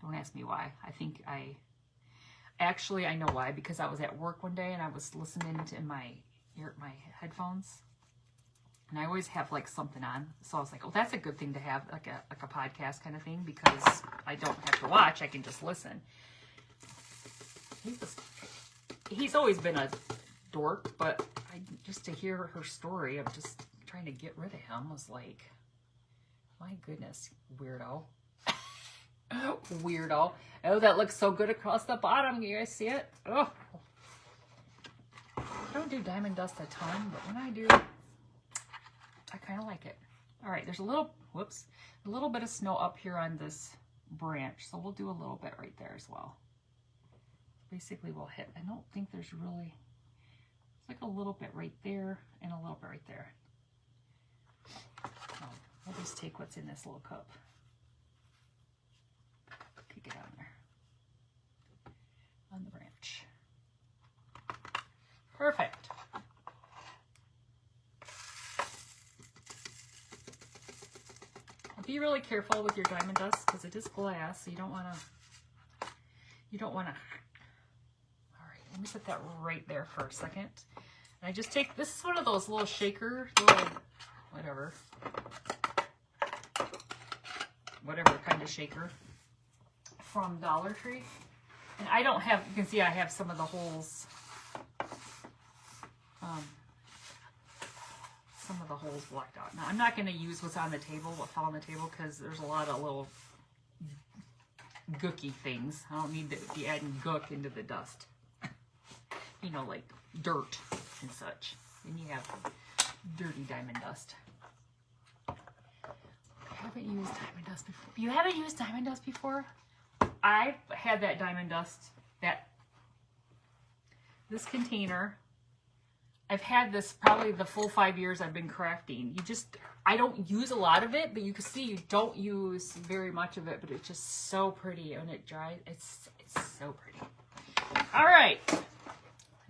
Don't ask me why. I know why, because I was at work one day and I was listening to my headphones, and I always have like something on. So I was like, oh, that's a good thing to have, like a podcast kind of thing, because I don't have to watch. I can just listen. He's always been a dork, but just to hear her story of just trying to get rid of him was like, my goodness, weirdo. Weirdo. Oh, that looks so good across the bottom. You guys see it? Oh. I don't do diamond dust a ton, but when I do, I kind of like it. All right, there's a little bit of snow up here on this branch, so we'll do a little bit right there as well. Basically, we'll hit. I don't think there's really. It's like a little bit right there and a little bit right there. Oh, we'll just take what's in this little cup. Kick it on there. On the branch. Perfect. Be really careful with your diamond dust because it is glass, so you don't want to. All right, let me set that right there for a second. And I just take, this is one of those little whatever kind of shaker from Dollar Tree. And I don't have, you can see I have some of the holes, blacked out. Now I'm not going to use what's on the table, what fell on the table, because there's a lot of little gooky things. I don't need to be adding gook into the dust. You know, like dirt and such. And you have dirty diamond dust. I haven't used diamond dust before. You haven't used diamond dust before? I've had that diamond dust, this container. I've had this probably the full 5 years I've been crafting. I don't use a lot of it, but you can see you don't use very much of it, but it's just so pretty. When it dries, it's so pretty. All right.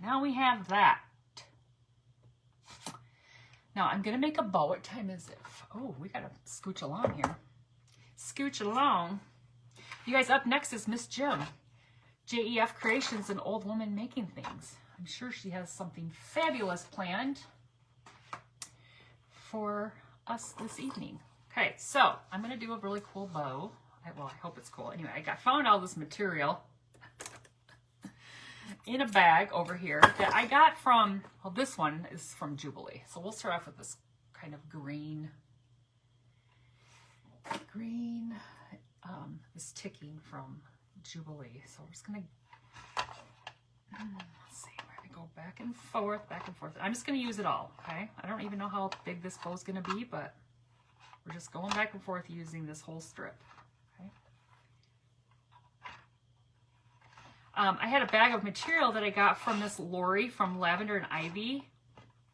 Now we have that. Now I'm going to make a bow. What time is it? Oh, we got to scooch along here. Scooch along. You guys, up next is Miss Jim. JEF Creations, an old woman making things. I'm sure she has something fabulous planned for us this evening. Okay, so I'm going to do a really cool bow. Well, I hope it's cool. Anyway, I found all this material. in a bag over here that I got from, well, this one is from Jubilee. So we'll start off with this kind of green, this ticking from Jubilee. So we're just going to, let's see, we're going to go back and forth. I'm just going to use it all, okay? I don't even know how big this bow is going to be, but we're just going back and forth using this whole strip, okay? I had a bag of material that I got from Miss Lori from Lavender and Ivy.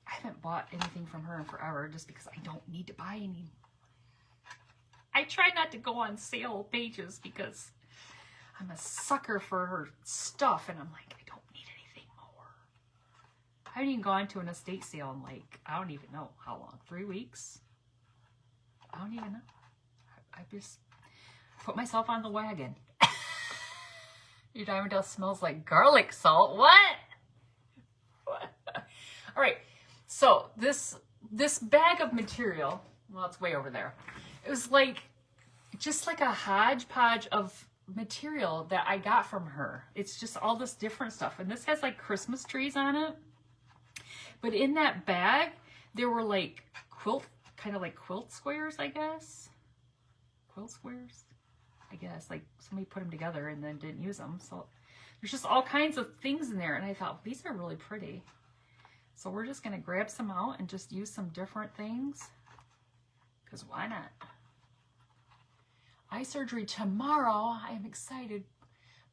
I haven't bought anything from her in forever just because I don't need to buy any. I try not to go on sale pages because I'm a sucker for her stuff, and I'm like, I don't need anything more. I haven't even gone to an estate sale in like, I don't even know how long, 3 weeks? I don't even know. I just put myself on the wagon. Your diamond dust smells like garlic salt. What? All right. So this bag of material, well, it's way over there. It was like, just like a hodgepodge of material that I got from her. It's just all this different stuff. And this has like Christmas trees on it. But in that bag, there were like kind of like quilt squares, I guess. Quilt squares? I guess, like somebody put them together and then didn't use them. So there's just all kinds of things in there. And I thought, these are really pretty. So we're just going to grab some out and just use some different things. Because why not? Eye surgery tomorrow. I am excited.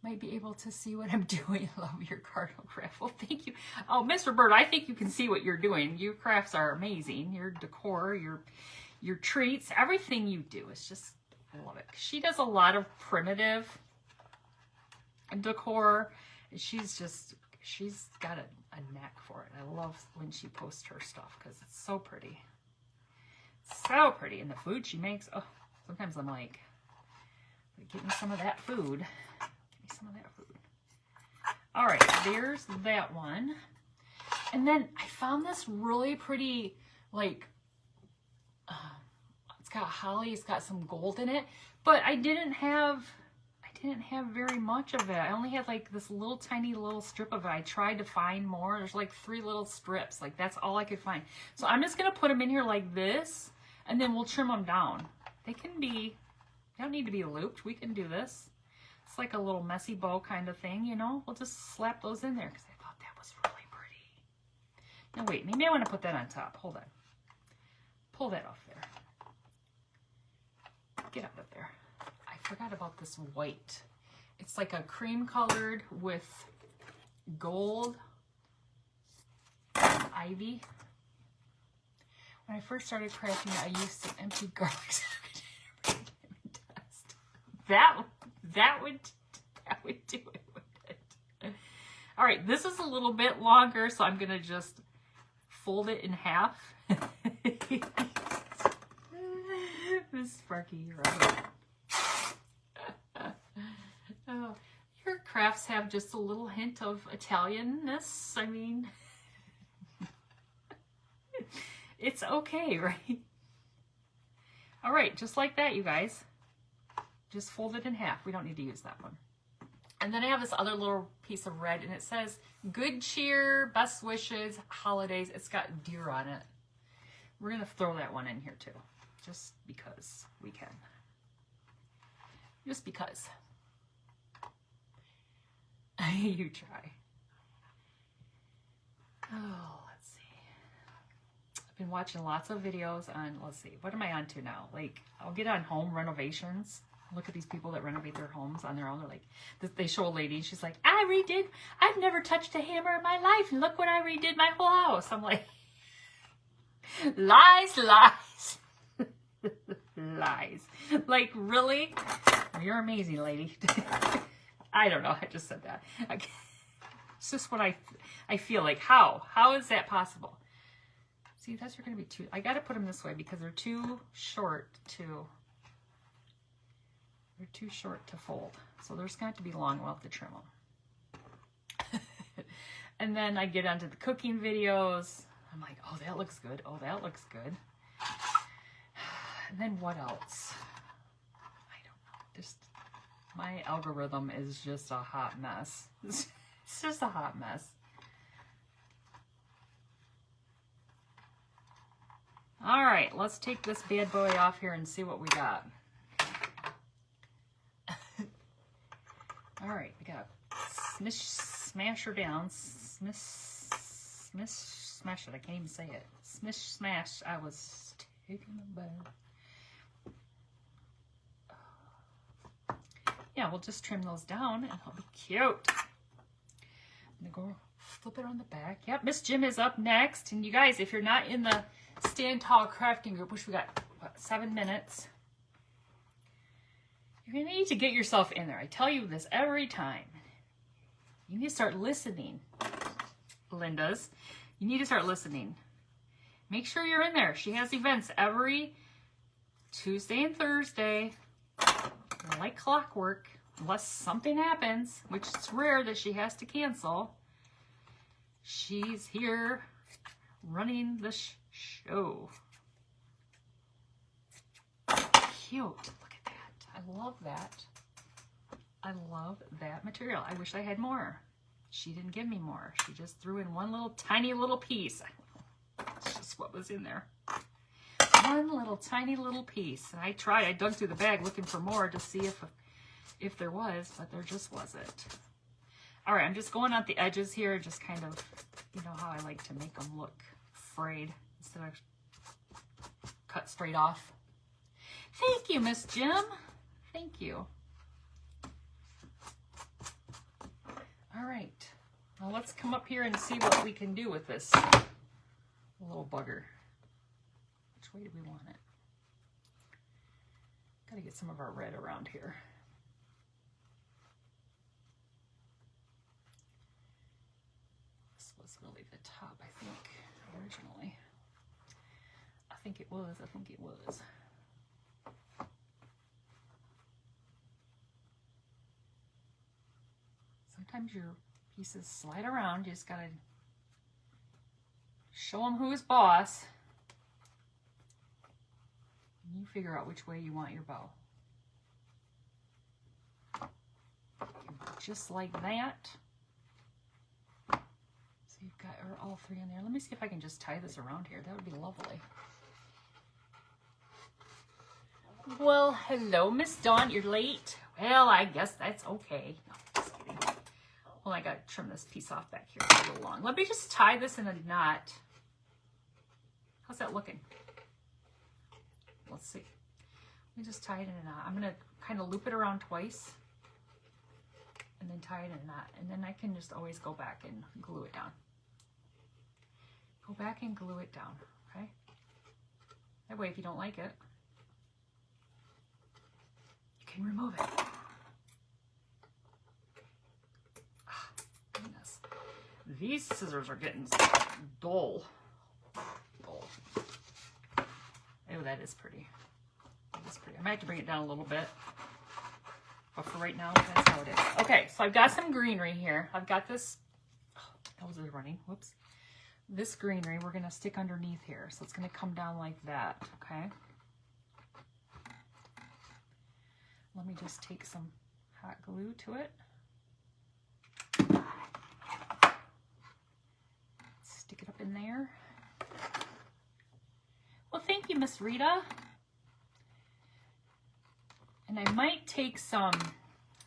Might be able to see what I'm doing. I love your Cardinal craft. Well, thank you. Oh, Mr. Bird, I think you can see what you're doing. Your crafts are amazing. Your decor, your treats, everything you do is just, I love it. She does a lot of primitive decor. She's got a knack for it. I love when she posts her stuff because it's so pretty. So pretty. And the food she makes, oh, sometimes I'm like, get me some of that food. Give me some of that food. All right, there's that one. And then I found this really pretty, like, it's got holly, it's got some gold in it, but I didn't have very much of it. I only had like this little tiny little strip of it. I tried to find more. There's like 3 little strips. Like that's all I could find. So I'm just going to put them in here like this, and then we'll trim them down. They don't need to be looped. We can do this. It's like a little messy bow kind of thing, you know. We'll just slap those in there because I thought that was really pretty. Now wait, maybe I want to put that on top. Hold on. Pull that off there. Get out of there. I forgot about this white. It's like a cream colored with gold ivy. When I first started crafting, I used an empty garlic container for dust. That would do it, wouldn't it? All right, this is a little bit longer, so I'm gonna just fold it in half. Miss Sparky, you're right. Oh, your crafts have just a little hint of Italianness. I mean, it's okay, right? All right, just like that, you guys. Just fold it in half. We don't need to use that one. And then I have this other little piece of red, and it says, good cheer, best wishes, holidays. It's got deer on it. We're going to throw that one in here, too. Just because we can. Just because. You try. Oh, let's see. I've been watching lots of videos on, let's see, what am I on to now? Like, I'll get on home renovations. Look at these people that renovate their homes on their own. They're like, they show a lady, and she's like, I've never touched a hammer in my life, and look what I redid my whole house. I'm like, lies, lies. Lies. Like, really? You're amazing, lady. I don't know. I just said that. It's just what I feel like. How is that possible? See, those are going to be too... I got to put them this way because they're too short to... They're too short to fold. So there's going to have to be long. We'll have to trim them. And then I get onto the cooking videos. I'm like, oh, that looks good. Oh, that looks good. And then what else? I don't know. Just my algorithm is just a hot mess. It's just a hot mess. All right, let's take this bad boy off here and see what we got. All right, we got smash her down, smash it. I can't even say it. Smash. I was taking a bath. Yeah, we'll just trim those down and it'll be cute. I'm gonna go flip it on the back. Yep, Miss Jim is up next. And you guys, if you're not in the Stand Tall crafting group, which we got, what, 7 minutes, you're gonna need to get yourself in there. I tell you this every time. You need to start listening, Linda's. You need to start listening. Make sure you're in there. She has events every Tuesday and Thursday, like clockwork, unless something happens, which is rare that she has to cancel. She's here running the show. Cute. Look at that. I love that. I love that material. I wish I had more. She didn't give me more. She just threw in one little tiny little piece. That's just what was in there. One little tiny little piece. And I tried. I dug through the bag looking for more to see if there was, but there just wasn't. All right, I'm just going at the edges here, just kind of, you know how I like to make them look frayed instead of cut straight off. Thank you, Miss Jim. Thank you. All right, well, let's come up here and see what we can do with this little bugger. Which way do we want it? Got to get some of our red around here. This was really the top, I think, originally. I think it was. Sometimes your pieces slide around. You just gotta show them who's boss. And you figure out which way you want your bow. Just like that. So you've got all 3 in there. Let me see if I can just tie this around here. That would be lovely. Well, hello, Miss Dawn. You're late. Well, I guess that's okay. No, just kidding. Well, I got to trim this piece off back here. It's a little long. Let me just tie this in a knot. How's that looking? Let's see. Let me just tie it in a knot. I'm going to kind of loop it around twice and then tie it in a knot. And then I can just always go back and glue it down. Go back and glue it down, okay? That way, if you don't like it, you can remove it. Goodness. These scissors are getting dull. Dull. Oh, that is pretty. That is pretty. I might have to bring it down a little bit. But for right now, that's how it is. Okay, so I've got some greenery here. I've got this. Oh, that was running. Whoops. This greenery we're going to stick underneath here. So it's going to come down like that, okay? Let me just take some hot glue to it. Stick it up in there. Well, thank you, Miss Rita. And I might take some,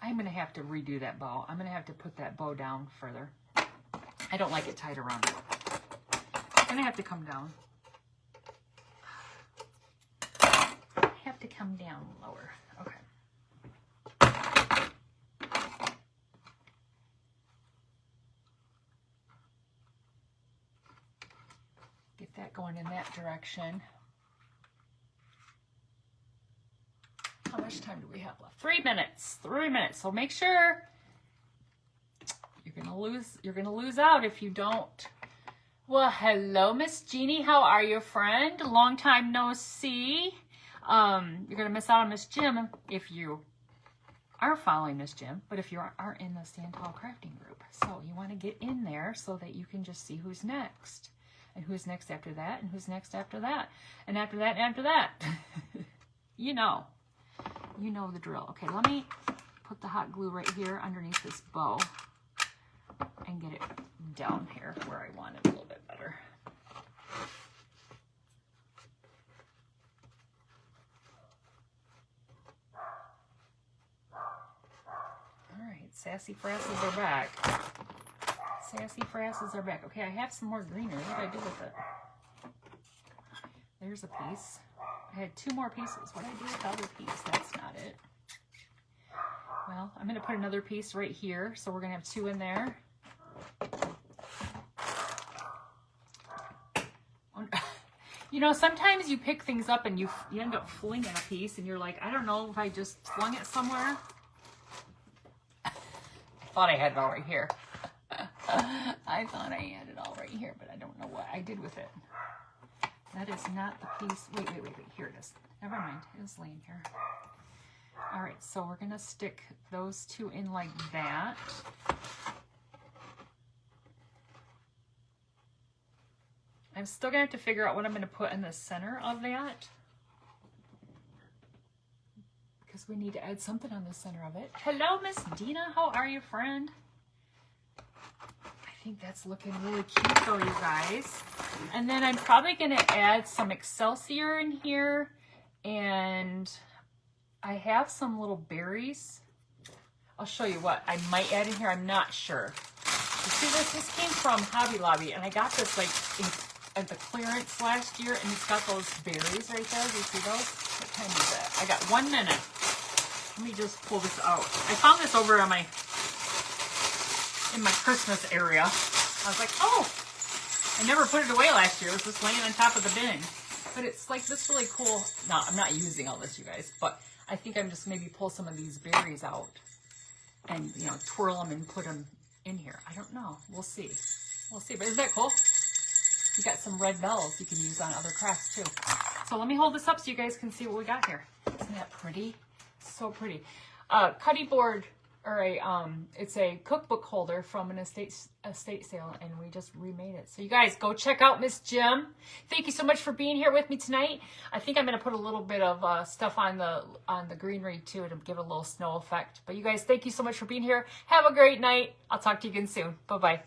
I'm going to have to redo that bow. I'm going to have to put that bow down further. I don't like it tied around it. It's going to have to come down. I have to come down lower. Okay. Get that going in that direction. How much time do we have left? 3 minutes. 3 minutes. So make sure you're gonna lose out if you don't. Well, hello, Miss Jeannie. How are you, friend? Long time no see. You're gonna miss out on Miss Jim if you are following Miss Jim, but if you aren't in the Stand Tall crafting group. So you want to get in there so that you can just see who's next. And who's next after that, and who's next after that, and after that, and after that. You know the drill. Okay, let me put the hot glue right here underneath this bow. and get it down here where I want it a little bit better. All right, sassy frasses are back. Sassy frasses are back. Okay, I have some more greenery. What did I do with it? There's a piece. I had 2 more pieces. What did I do with the other piece? That's not it. Well, I'm going to put another piece right here. So we're going to have 2 in there. You know, sometimes you pick things up and you end up flinging a piece and you're like, I don't know if I just flung it somewhere. I thought I had it all right here. I thought I had it all right here, but I don't know what I did with it. That is not the piece. Wait. Here it is. Never mind. It was laying here. All right, so we're going to stick those 2 in like that. I'm still going to have to figure out what I'm going to put in the center of that, because we need to add something on the center of it. Hello, Miss Dina. How are you, friend? I think that's looking really cute though, you guys. And then I'm probably going to add some Excelsior in here, and I have some little berries. I'll show you what I might add in here. I'm not sure. You see this? This came from Hobby Lobby, and I got this like at the clearance last year, and it's got those berries right there. Do you see those? What time is it? I got 1 minute. Let me just pull this out. I found this over on in my Christmas area. I was like, oh, I never put it away last year. It was just laying on top of the bin. But it's like this really cool. No, I'm not using all this, you guys, but I think I'm just maybe pull some of these berries out and, you know, twirl them and put them in here. I don't know. We'll see. We'll see. But isn't that cool? You got some red bells you can use on other crafts too. So let me hold this up so you guys can see what we got here. Isn't that pretty? So pretty. Cutty board, or it's a cookbook holder from an estate sale, and we just remade it. So you guys go check out Miss Jim. Thank you so much for being here with me tonight. I think I'm going to put a little bit of stuff on the greenery too to give it a little snow effect. But you guys, thank you so much for being here. Have a great night. I'll talk to you again soon. Bye-bye.